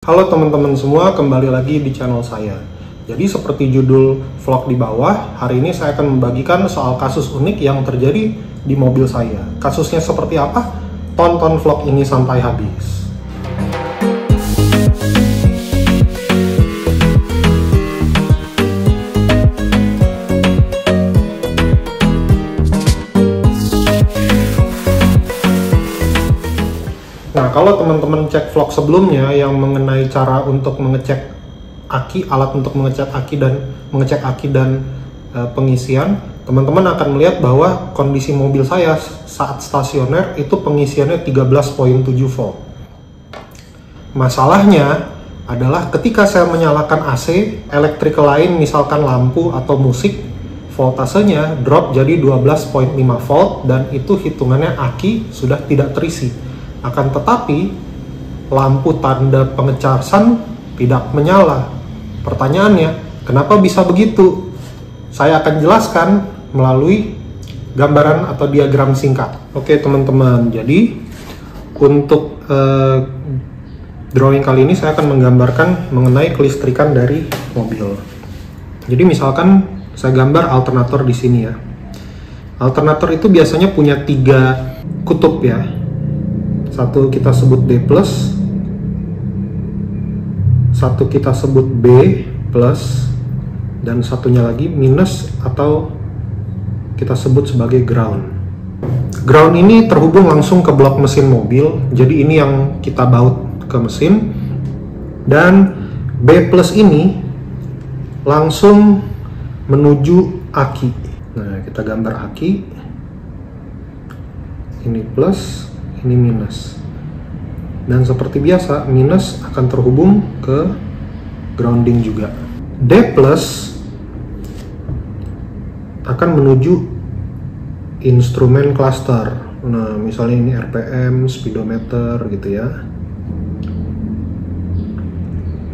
Halo teman-teman semua, kembali lagi di channel saya. Jadi seperti judul vlog di bawah, hari ini saya akan membagikan soal kasus unik yang terjadi di mobil saya. Kasusnya seperti apa? Tonton vlog ini sampai habis. Nah, kalau teman-teman cek vlog sebelumnya yang mengenai cara untuk mengecek aki, alat untuk mengecek aki dan pengisian, teman-teman akan melihat bahwa kondisi mobil saya saat stasioner itu pengisiannya 13.7 volt. Masalahnya adalah ketika saya menyalakan AC, elektrik lain misalkan lampu atau musik, voltasenya drop jadi 12.5 volt dan itu hitungannya aki sudah tidak terisi. Akan tetapi, lampu tanda pengecasan tidak menyala. Pertanyaannya, kenapa bisa begitu? Saya akan jelaskan melalui gambaran atau diagram singkat. Oke teman-teman, jadi untuk drawing kali ini saya akan menggambarkan mengenai kelistrikan dari mobil. Jadi misalkan saya gambar alternator di sini ya. Alternator itu biasanya punya 3 kutub ya. Satu kita sebut D+, satu kita sebut B+, dan satunya lagi minus atau kita sebut sebagai ground. Ground ini terhubung langsung ke blok mesin mobil, jadi ini yang kita baut ke mesin, dan B+ ini langsung menuju aki. Nah, kita gambar aki, ini plus, ini minus, dan seperti biasa minus akan terhubung ke grounding juga. D+ akan menuju instrumen cluster. Nah, misalnya ini RPM, speedometer gitu ya.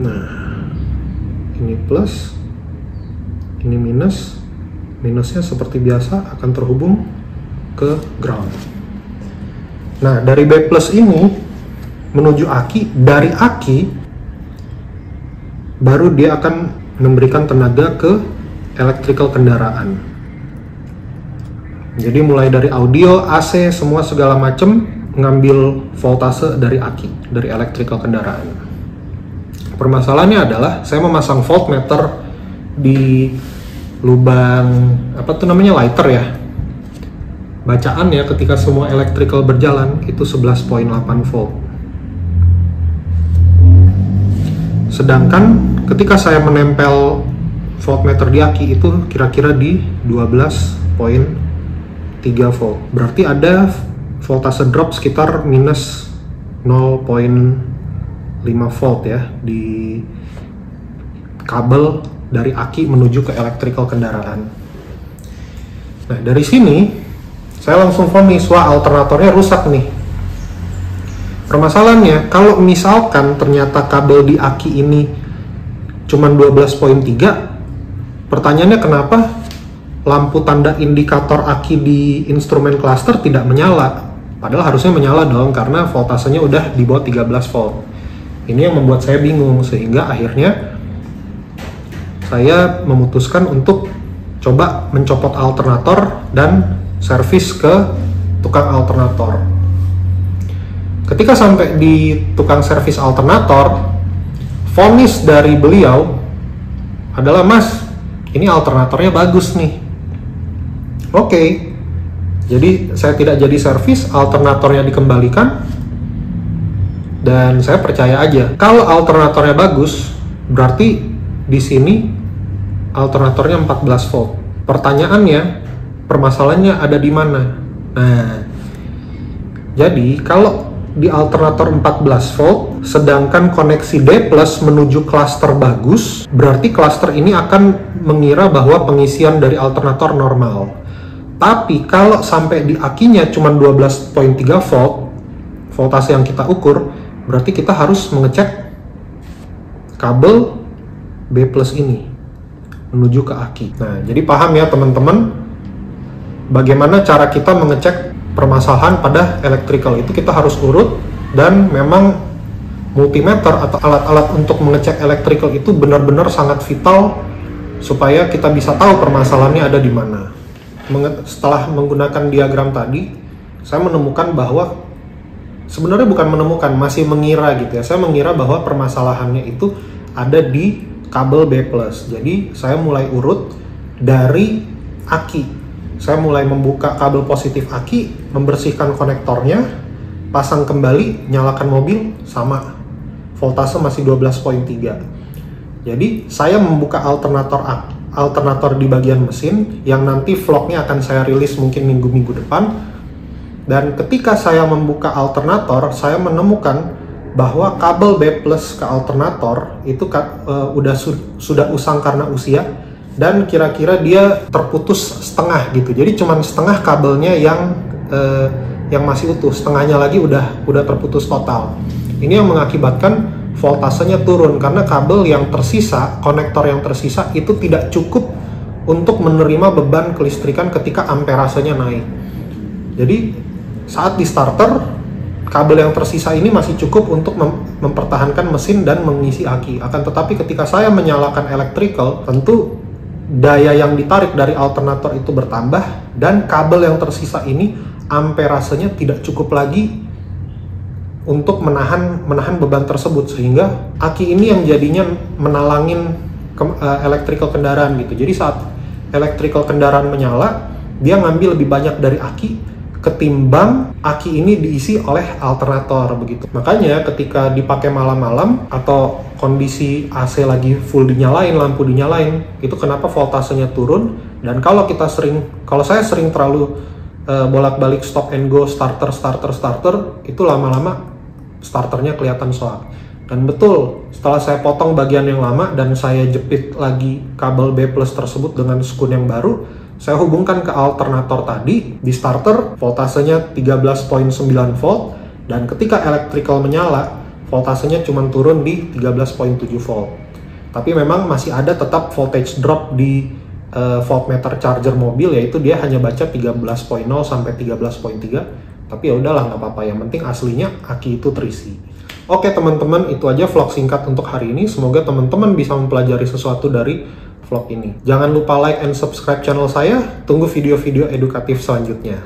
Nah, ini plus, ini minus, minusnya seperti biasa akan terhubung ke ground. Nah, dari B+ ini menuju aki, dari aki baru dia akan memberikan tenaga ke electrical kendaraan. Jadi mulai dari audio, AC, semua segala macam ngambil voltase dari aki, dari electrical kendaraan. Permasalahannya adalah saya memasang voltmeter di lubang lighter ya. Bacaan ya ketika semua electrical berjalan itu 11.8 volt. Sedangkan ketika saya menempel voltmeter di aki itu kira-kira di 12.3 volt. Berarti ada voltase drop sekitar minus 0.5 volt ya di kabel dari aki menuju ke electrical kendaraan. Nah, dari sini saya langsung vonis, wah alternatornya rusak nih. Permasalahannya, kalau misalkan ternyata kabel di aki ini cuma 12.3, pertanyaannya kenapa lampu tanda indikator aki di instrumen cluster tidak menyala? Padahal harusnya menyala dong, karena voltasenya udah di bawah 13 volt. Ini yang membuat saya bingung, sehingga akhirnya saya memutuskan untuk coba mencopot alternator dan servis ke tukang alternator. Ketika sampai di tukang servis alternator, vonis dari beliau adalah, "Mas, ini alternatornya bagus nih." Oke. Jadi saya tidak jadi servis, alternatornya dikembalikan, dan saya percaya aja. Kalau alternatornya bagus, berarti di sini alternatornya 14 volt. Pertanyaannya, permasalahannya ada di mana? Nah, jadi kalau di alternator 14 volt, sedangkan koneksi D+ menuju klaster bagus, berarti klaster ini akan mengira bahwa pengisian dari alternator normal. Tapi kalau sampai di akinya cuma 12.3 volt, voltase yang kita ukur, berarti kita harus mengecek kabel B+ ini menuju ke aki. Nah, jadi paham ya teman-teman, bagaimana cara kita mengecek permasalahan pada electrical itu. Kita harus urut, dan memang multimeter atau alat-alat untuk mengecek electrical itu benar-benar sangat vital supaya kita bisa tahu permasalahannya ada di mana. Setelah menggunakan diagram tadi, saya menemukan bahwa sebenarnya bukan menemukan, masih mengira gitu ya. Saya mengira bahwa permasalahannya itu ada di kabel B+. Jadi saya mulai urut dari aki. Saya mulai membuka kabel positif aki, membersihkan konektornya, pasang kembali, nyalakan mobil, sama. Voltase masih 12.3. Jadi saya membuka alternator di bagian mesin yang nanti vlognya akan saya rilis mungkin minggu-minggu depan. Dan ketika saya membuka alternator, saya menemukan bahwa kabel B+ ke alternator itu sudah usang karena usia, dan kira-kira dia terputus setengah gitu. Jadi cuman setengah kabelnya yang masih utuh, setengahnya lagi udah terputus total. Ini yang mengakibatkan voltasenya turun karena kabel yang tersisa, konektor yang tersisa itu tidak cukup untuk menerima beban kelistrikan ketika amperasenya naik. Jadi saat di starter, kabel yang tersisa ini masih cukup untuk mempertahankan mesin dan mengisi aki. Akan tetapi ketika saya menyalakan electrical, tentu daya yang ditarik dari alternator itu bertambah, dan kabel yang tersisa ini amperasenya tidak cukup lagi untuk menahan beban tersebut, sehingga aki ini yang jadinya menalangin electrical kendaraan gitu. Jadi saat electrical kendaraan menyala, dia ngambil lebih banyak dari aki ketimbang aki ini diisi oleh alternator begitu. Makanya ketika dipakai malam-malam atau kondisi AC lagi full dinyalain, lampu dinyalain, itu kenapa voltasenya turun. Dan kalau saya sering terlalu bolak-balik stop and go, starter, itu lama-lama starternya kelihatan soak. Dan betul, setelah saya potong bagian yang lama dan saya jepit lagi kabel B+ tersebut dengan skun yang baru, saya hubungkan ke alternator tadi. Di starter voltasenya 13.9 volt, dan ketika electrical menyala voltasenya cuma turun di 13.7 volt. Tapi memang masih ada tetap voltage drop di voltmeter charger mobil, yaitu dia hanya baca 13.0 sampai 13.3. Tapi ya udahlah, nggak apa-apa, yang penting aslinya aki itu terisi. Oke teman-teman, itu aja vlog singkat untuk hari ini. Semoga teman-teman bisa mempelajari sesuatu dari vlog ini. Jangan lupa like and subscribe channel saya. Tunggu video-video edukatif selanjutnya.